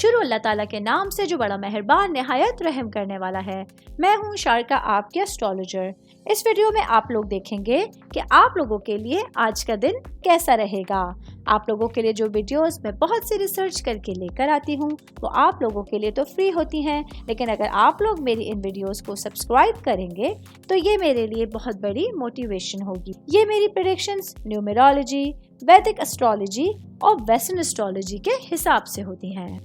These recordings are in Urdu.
شروع اللہ تعالیٰ کے نام سے جو بڑا مہربان نہایت رحم کرنے والا ہے۔ میں ہوں شارکا، آپ کے اسٹرالوجر۔ اس ویڈیو میں آپ لوگ دیکھیں گے کہ آپ لوگوں کے لیے آج کا دن کیسا رہے گا۔ آپ لوگوں کے لیے جو ویڈیوز میں بہت سی ریسرچ کر کے لے کر آتی ہوں وہ آپ لوگوں کے لیے تو فری ہوتی ہیں، لیکن اگر آپ لوگ میری ان ویڈیوز کو سبسکرائب کریں گے تو یہ میرے لیے بہت بڑی موٹیویشن ہوگی۔ یہ میری پریڈکشنز نیومرولوجی، ویدک اسٹرالوجی اور ویسٹرن اسٹرالوجی کے حساب سے ہوتی ہیں۔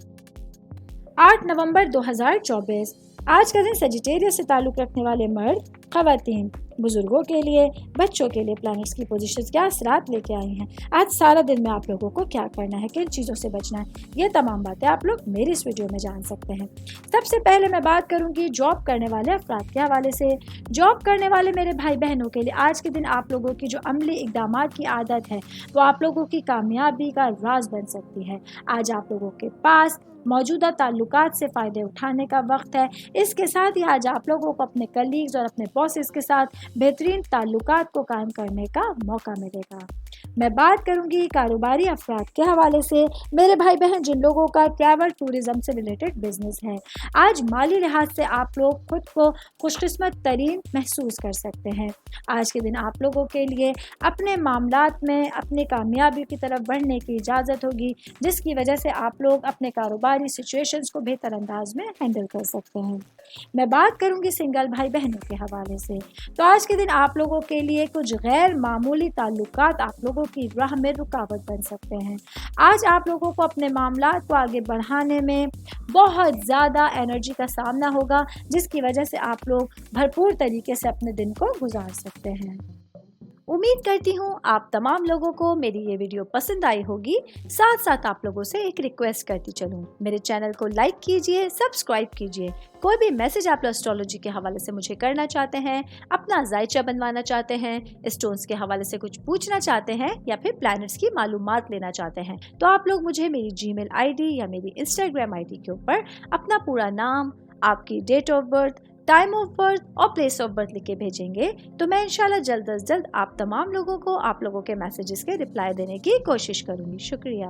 8 نومبر 2024 آج کا دن سیجیٹیریس سے تعلق رکھنے والے مرد، خواتین، بزرگوں کے لیے، بچوں کے لیے پلانٹس کی پوزیشنز کیا اثرات لے کے آئی ہیں۔ آج سارا دن میں آپ لوگوں کو کیا کرنا ہے، کن چیزوں سے بچنا ہے، یہ تمام باتیں آپ لوگ میری اس ویڈیو میں جان سکتے ہیں۔ سب سے پہلے میں بات کروں گی جاب کرنے والے افراد کے حوالے سے۔ جاب کرنے والے میرے بھائی بہنوں کے لیے آج کے دن آپ لوگوں کی جو عملی اقدامات کی عادت ہے وہ آپ لوگوں کی کامیابی کا راز بن سکتی ہے۔ آج آپ لوگوں کے پاس موجودہ تعلقات سے فائدے اٹھانے کا وقت ہے۔ اس کے ساتھ ہی آج آپ لوگوں کو اپنے کلیگز اور اپنے باسز کے ساتھ بہترین تعلقات کو قائم کرنے کا موقع ملے گا۔ میں بات کروں گی کاروباری افراد کے حوالے سے۔ میرے بھائی بہن جن لوگوں کا ٹریول ٹورزم سے ریلیٹڈ بزنس ہے، آج مالی لحاظ سے آپ لوگ خود کو خوش قسمت ترین محسوس کر سکتے ہیں۔ آج کے دن آپ لوگوں کے لیے اپنے معاملات میں اپنی کامیابی کی طرف بڑھنے کی اجازت ہوگی، جس کی وجہ سے آپ لوگ اپنے کاروباری سچویشنز کو بہتر انداز میں ہینڈل کر سکتے ہیں۔ میں بات کروں گی سنگل بھائی بہنوں کے حوالے سے، تو آج کے دن آپ لوگوں کے لیے کچھ غیر معمولی تعلقات آپ لوگوں کی راہ میں رکاوٹ بن سکتے ہیں۔ آج آپ لوگوں کو اپنے معاملات کو آگے بڑھانے میں بہت زیادہ انرجی کا سامنا ہوگا، جس کی وجہ سے آپ لوگ بھرپور طریقے سے اپنے دن کو گزار سکتے ہیں۔ امید کرتی ہوں آپ تمام لوگوں کو میری یہ ویڈیو پسند آئی ہوگی۔ ساتھ ساتھ آپ لوگوں سے ایک ریکویسٹ کرتی چلوں، میرے چینل کو لائک کیجئے، سبسکرائب کیجئے۔ کوئی بھی میسج آپ اسٹرالوجی کے حوالے سے مجھے کرنا چاہتے ہیں، اپنا ذائچہ بنوانا چاہتے ہیں، اسٹونز کے حوالے سے کچھ پوچھنا چاہتے ہیں یا پھر پلانٹس کی معلومات لینا چاہتے ہیں، تو آپ لوگ مجھے میری جی میل آئی ڈی یا میری انسٹاگرام آئی ڈی کے اوپر اپنا پورا نام، آپ کی date of birth, time of birth اور پلیس آف برتھ لکھ کے بھیجیں گے تو میں انشاءاللہ جلد از جلد آپ تمام لوگوں کو آپ لوگوں کے میسیجز کے رپلائی دینے کی کوشش کروں گی۔ شکریہ۔